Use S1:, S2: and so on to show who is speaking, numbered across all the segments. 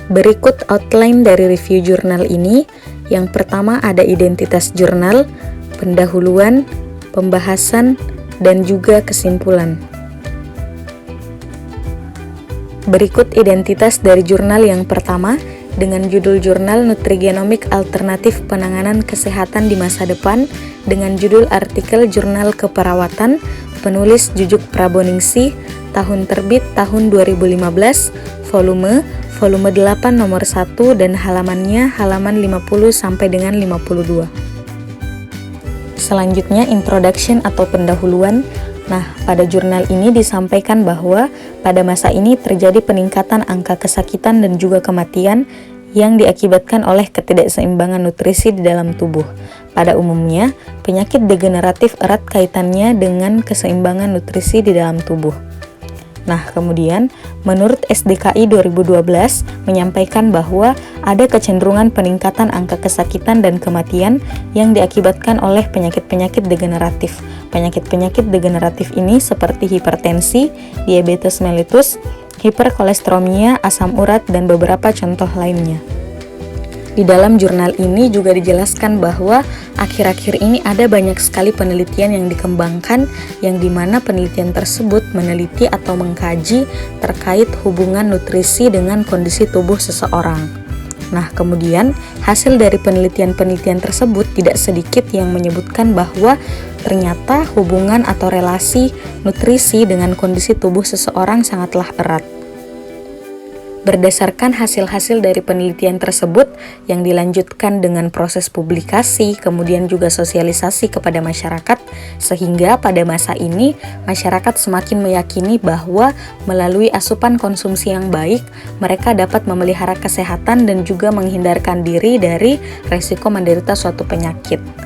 S1: Berikut outline dari review jurnal ini. Yang pertama ada identitas jurnal, pendahuluan, pembahasan, dan juga kesimpulan. Berikut identitas dari jurnal yang pertama dengan judul Jurnal Nutrigenomik Alternatif Penanganan Kesehatan di Masa Depan dengan judul artikel Jurnal Keperawatan, penulis Jujuk Praboningsih, tahun terbit tahun 2015, volume 8 nomor 1 dan halamannya halaman 50 sampai dengan 52. Selanjutnya introduction atau pendahuluan. Nah, pada jurnal ini disampaikan bahwa pada masa ini terjadi peningkatan angka kesakitan dan juga kematian yang diakibatkan oleh ketidakseimbangan nutrisi di dalam tubuh. Pada umumnya, penyakit degeneratif erat kaitannya dengan keseimbangan nutrisi di dalam tubuh. Nah, kemudian menurut SDKI 2012 menyampaikan bahwa ada kecenderungan peningkatan angka kesakitan dan kematian yang diakibatkan oleh penyakit-penyakit degeneratif. Penyakit-penyakit degeneratif ini seperti hipertensi, diabetes mellitus, hiperkolesteremia, asam urat, dan beberapa contoh lainnya. Di dalam jurnal ini juga dijelaskan bahwa akhir-akhir ini ada banyak sekali penelitian yang dikembangkan yang dimana penelitian tersebut meneliti atau mengkaji terkait hubungan nutrisi dengan kondisi tubuh seseorang. Nah, kemudian hasil dari penelitian-penelitian tersebut tidak sedikit yang menyebutkan bahwa ternyata hubungan atau relasi nutrisi dengan kondisi tubuh seseorang sangatlah erat. Berdasarkan hasil-hasil dari penelitian tersebut yang dilanjutkan dengan proses publikasi, kemudian juga sosialisasi kepada masyarakat, sehingga pada masa ini masyarakat semakin meyakini bahwa melalui asupan konsumsi yang baik, mereka dapat memelihara kesehatan dan juga menghindarkan diri dari resiko menderita suatu penyakit.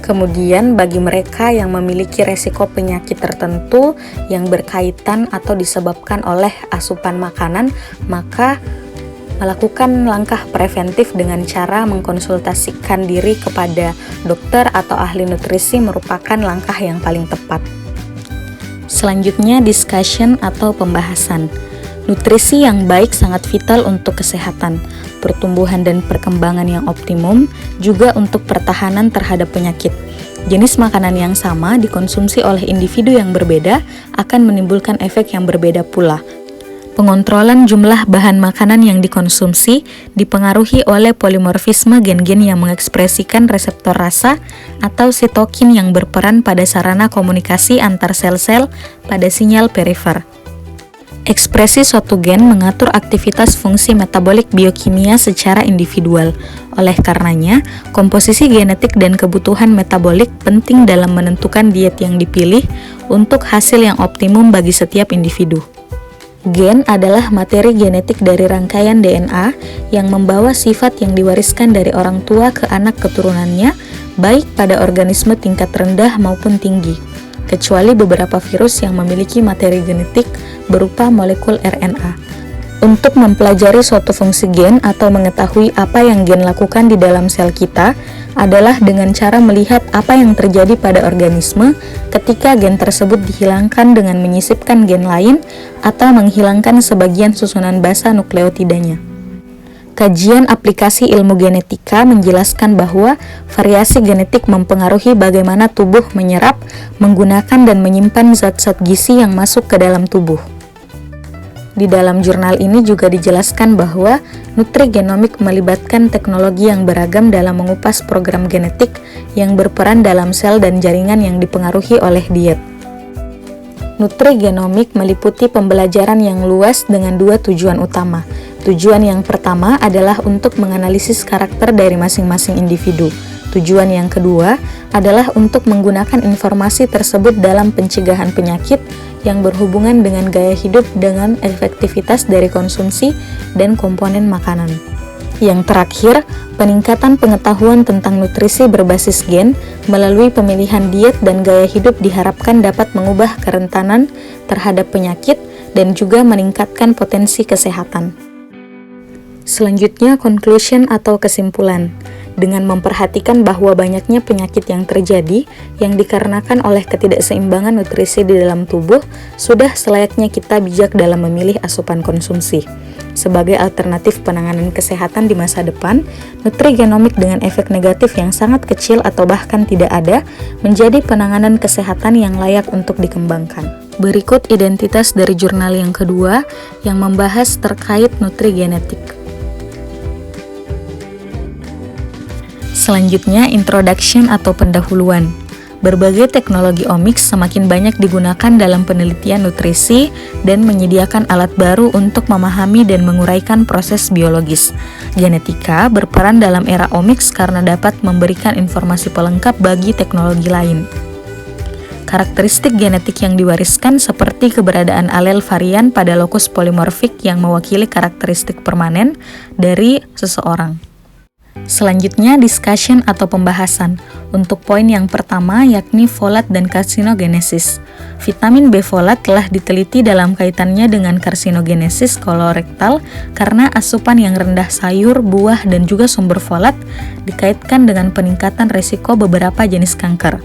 S1: Kemudian bagi mereka yang memiliki resiko penyakit tertentu yang berkaitan atau disebabkan oleh asupan makanan, maka melakukan langkah preventif dengan cara mengkonsultasikan diri kepada dokter atau ahli nutrisi merupakan langkah yang paling tepat. Selanjutnya discussion atau pembahasan. Nutrisi yang baik sangat vital untuk kesehatan, pertumbuhan dan perkembangan yang optimum, juga untuk pertahanan terhadap penyakit. Jenis makanan yang sama dikonsumsi oleh individu yang berbeda akan menimbulkan efek yang berbeda pula. Pengontrolan jumlah bahan makanan yang dikonsumsi dipengaruhi oleh polimorfisme gen-gen yang mengekspresikan reseptor rasa atau sitokin yang berperan pada sarana komunikasi antar sel-sel pada sinyal perifer. Ekspresi suatu gen mengatur aktivitas fungsi metabolik biokimia secara individual. Oleh karenanya, komposisi genetik dan kebutuhan metabolik penting dalam menentukan diet yang dipilih untuk hasil yang optimum bagi setiap individu. Gen adalah materi genetik dari rangkaian DNA yang membawa sifat yang diwariskan dari orang tua ke anak keturunannya, baik pada organisme tingkat rendah maupun tinggi, kecuali beberapa virus yang memiliki materi genetik berupa molekul RNA. Untuk mempelajari suatu fungsi gen atau mengetahui apa yang gen lakukan di dalam sel kita adalah dengan cara melihat apa yang terjadi pada organisme ketika gen tersebut dihilangkan dengan menyisipkan gen lain atau menghilangkan sebagian susunan basa nukleotidanya. Kajian aplikasi ilmu genetika menjelaskan bahwa variasi genetik mempengaruhi bagaimana tubuh menyerap, menggunakan dan menyimpan zat-zat gizi yang masuk ke dalam tubuh. Di dalam jurnal ini juga dijelaskan bahwa nutrigenomik melibatkan teknologi yang beragam dalam mengupas program genetik yang berperan dalam sel dan jaringan yang dipengaruhi oleh diet. Nutrigenomik meliputi pembelajaran yang luas dengan dua tujuan utama. Tujuan yang pertama adalah untuk menganalisis karakter dari masing-masing individu. Tujuan yang kedua adalah untuk menggunakan informasi tersebut dalam pencegahan penyakit yang berhubungan dengan gaya hidup dengan efektivitas dari konsumsi dan komponen makanan. Yang terakhir, peningkatan pengetahuan tentang nutrisi berbasis gen melalui pemilihan diet dan gaya hidup diharapkan dapat mengubah kerentanan terhadap penyakit dan juga meningkatkan potensi kesehatan. Selanjutnya, conclusion atau kesimpulan. Dengan memperhatikan bahwa banyaknya penyakit yang terjadi yang dikarenakan oleh ketidakseimbangan nutrisi di dalam tubuh, sudah selayaknya kita bijak dalam memilih asupan konsumsi. Sebagai alternatif penanganan kesehatan di masa depan, nutrigenomik dengan efek negatif yang sangat kecil atau bahkan tidak ada menjadi penanganan kesehatan yang layak untuk dikembangkan. Berikut identitas dari jurnal yang kedua yang membahas terkait nutrigenetik. Selanjutnya, introduction atau pendahuluan. Berbagai teknologi omics semakin banyak digunakan dalam penelitian nutrisi dan menyediakan alat baru untuk memahami dan menguraikan proses biologis. Genetika berperan dalam era omics karena dapat memberikan informasi pelengkap bagi teknologi lain. Karakteristik genetik yang diwariskan seperti keberadaan alel varian pada lokus polimorfik yang mewakili karakteristik permanen dari seseorang. Selanjutnya, discussion atau pembahasan. Untuk poin yang pertama yakni folat dan karsinogenesis. Vitamin B folat telah diteliti dalam kaitannya dengan karsinogenesis kolorektal karena asupan yang rendah sayur, buah, dan juga sumber folat dikaitkan dengan peningkatan risiko beberapa jenis kanker.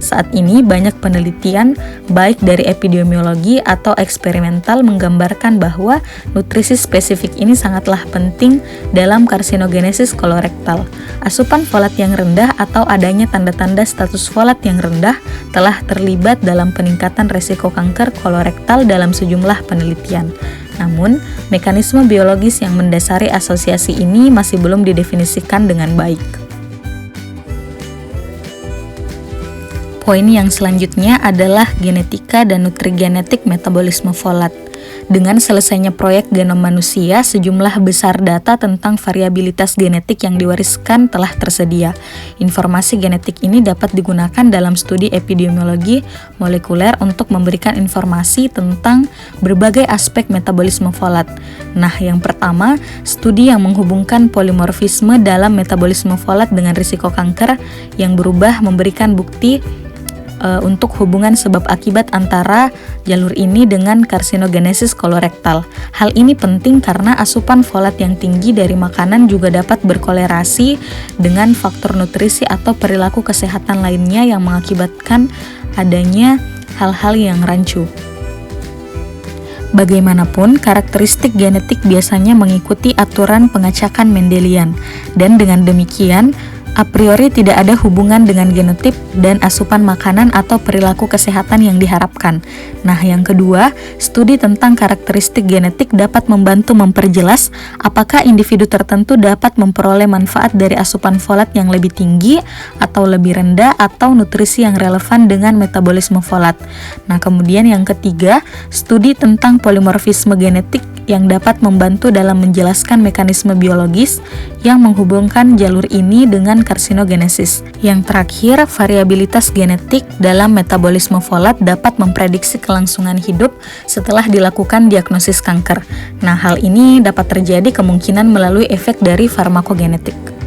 S1: Saat ini banyak penelitian baik dari epidemiologi atau eksperimental menggambarkan bahwa nutrisi spesifik ini sangatlah penting dalam karsinogenesis kolorektal. Asupan folat yang rendah atau adanya tanda-tanda status folat yang rendah telah terlibat dalam peningkatan risiko kanker kolorektal dalam sejumlah penelitian. Namun, mekanisme biologis yang mendasari asosiasi ini masih belum didefinisikan dengan baik. Poin yang selanjutnya adalah genetika dan nutrigenetik metabolisme folat. Dengan selesainya proyek genom manusia, sejumlah besar data tentang variabilitas genetik yang diwariskan telah tersedia. Informasi genetik ini dapat digunakan dalam studi epidemiologi molekuler untuk memberikan informasi tentang berbagai aspek metabolisme folat. Nah, yang pertama, studi yang menghubungkan polimorfisme dalam metabolisme folat dengan risiko kanker yang berubah memberikan bukti untuk hubungan sebab akibat antara jalur ini dengan karsinogenesis kolorektal. Hal ini penting karena asupan folat yang tinggi dari makanan juga dapat berkolerasi dengan faktor nutrisi atau perilaku kesehatan lainnya yang mengakibatkan adanya hal-hal yang rancu. Bagaimanapun, karakteristik genetik biasanya mengikuti aturan pengacakan Mendelian, dan dengan demikian, a priori tidak ada hubungan dengan genotip dan asupan makanan atau perilaku kesehatan yang diharapkan. Nah, yang kedua, studi tentang karakteristik genetik dapat membantu memperjelas apakah individu tertentu dapat memperoleh manfaat dari asupan folat yang lebih tinggi atau lebih rendah atau nutrisi yang relevan dengan metabolisme folat. Nah, kemudian yang ketiga, studi tentang polimorfisme genetik yang dapat membantu dalam menjelaskan mekanisme biologis yang menghubungkan jalur ini dengan karsinogenesis. Yang terakhir, variabilitas genetik dalam metabolisme folat dapat memprediksi kelangsungan hidup setelah dilakukan diagnosis kanker. Nah, hal ini dapat terjadi kemungkinan melalui efek dari farmakogenetik.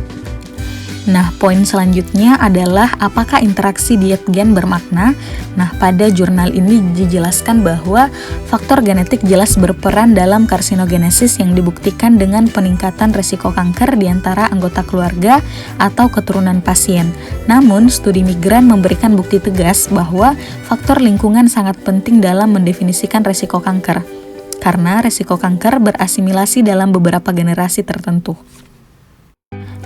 S1: Nah, poin selanjutnya adalah apakah interaksi diet gen bermakna? Nah, pada jurnal ini dijelaskan bahwa faktor genetik jelas berperan dalam karsinogenesis yang dibuktikan dengan peningkatan risiko kanker di antara anggota keluarga atau keturunan pasien. Namun, studi migran memberikan bukti tegas bahwa faktor lingkungan sangat penting dalam mendefinisikan risiko kanker, karena risiko kanker berasimilasi dalam beberapa generasi tertentu.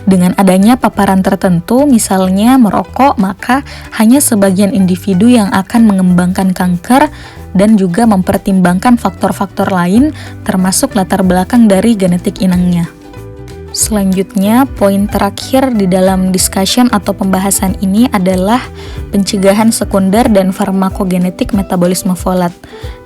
S1: Dengan adanya paparan tertentu, misalnya merokok, maka hanya sebagian individu yang akan mengembangkan kanker dan juga mempertimbangkan faktor-faktor lain termasuk latar belakang dari genetik inangnya. Selanjutnya, poin terakhir di dalam discussion atau pembahasan ini adalah pencegahan sekunder dan farmakogenetik metabolisme folat.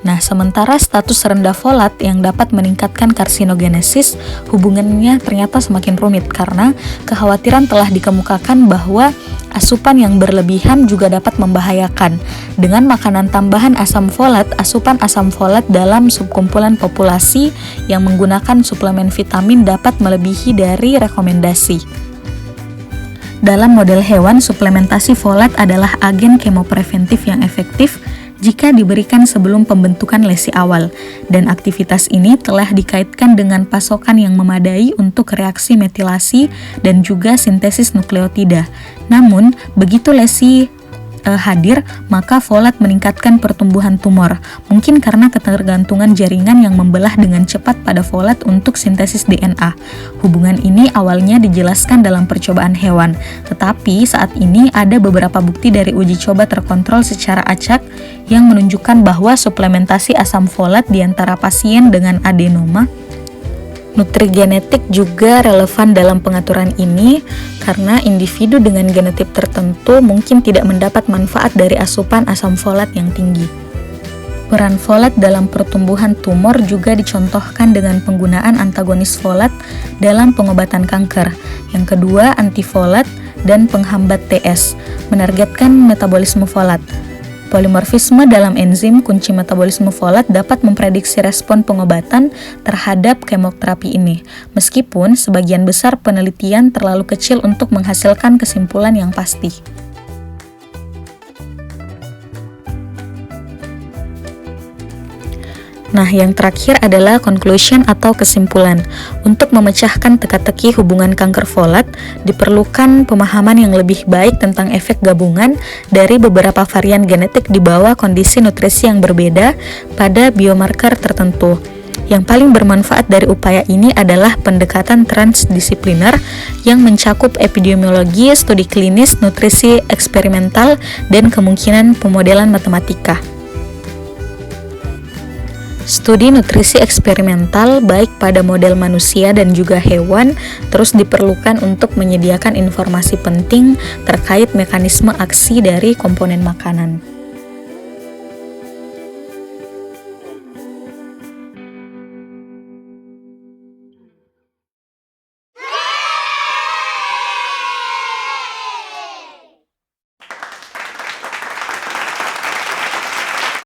S1: Nah, sementara status rendah folat yang dapat meningkatkan karsinogenesis, hubungannya ternyata semakin rumit karena kekhawatiran telah dikemukakan bahwa asupan yang berlebihan juga dapat membahayakan. Dengan makanan tambahan asam folat, asupan asam folat dalam subkumpulan populasi yang menggunakan suplemen vitamin dapat melebihi dari rekomendasi. Dalam model hewan, suplementasi folat adalah agen kemopreventif yang efektif jika diberikan sebelum pembentukan lesi awal, dan aktivitas ini telah dikaitkan dengan pasokan yang memadai untuk reaksi metilasi dan juga sintesis nukleotida. Namun, begitu lesi hadir, maka folat meningkatkan pertumbuhan tumor. Mungkin karena ketergantungan jaringan yang membelah dengan cepat pada folat untuk sintesis DNA. Hubungan ini awalnya dijelaskan dalam percobaan hewan, tetapi saat ini ada beberapa bukti dari uji coba terkontrol secara acak yang menunjukkan bahwa suplementasi asam folat di antara pasien dengan adenoma nutrigenetik juga relevan dalam pengaturan ini karena individu dengan genotip tertentu mungkin tidak mendapat manfaat dari asupan asam folat yang tinggi. Peran folat dalam pertumbuhan tumor juga dicontohkan dengan penggunaan antagonis folat dalam pengobatan kanker. Yang kedua, antifolat dan penghambat TS, menargetkan metabolisme folat. Polimorfisme dalam enzim kunci metabolisme folat dapat memprediksi respon pengobatan terhadap kemoterapi ini, meskipun sebagian besar penelitian terlalu kecil untuk menghasilkan kesimpulan yang pasti. Nah, yang terakhir adalah conclusion atau kesimpulan. Untuk memecahkan teka-teki hubungan kanker folat, diperlukan pemahaman yang lebih baik tentang efek gabungan dari beberapa varian genetik di bawah kondisi nutrisi yang berbeda pada biomarker tertentu. Yang paling bermanfaat dari upaya ini adalah pendekatan transdisipliner yang mencakup epidemiologi, studi klinis, nutrisi eksperimental, dan kemungkinan pemodelan matematika. Studi nutrisi eksperimental baik pada model manusia dan juga hewan terus diperlukan untuk menyediakan informasi penting terkait mekanisme aksi dari komponen makanan.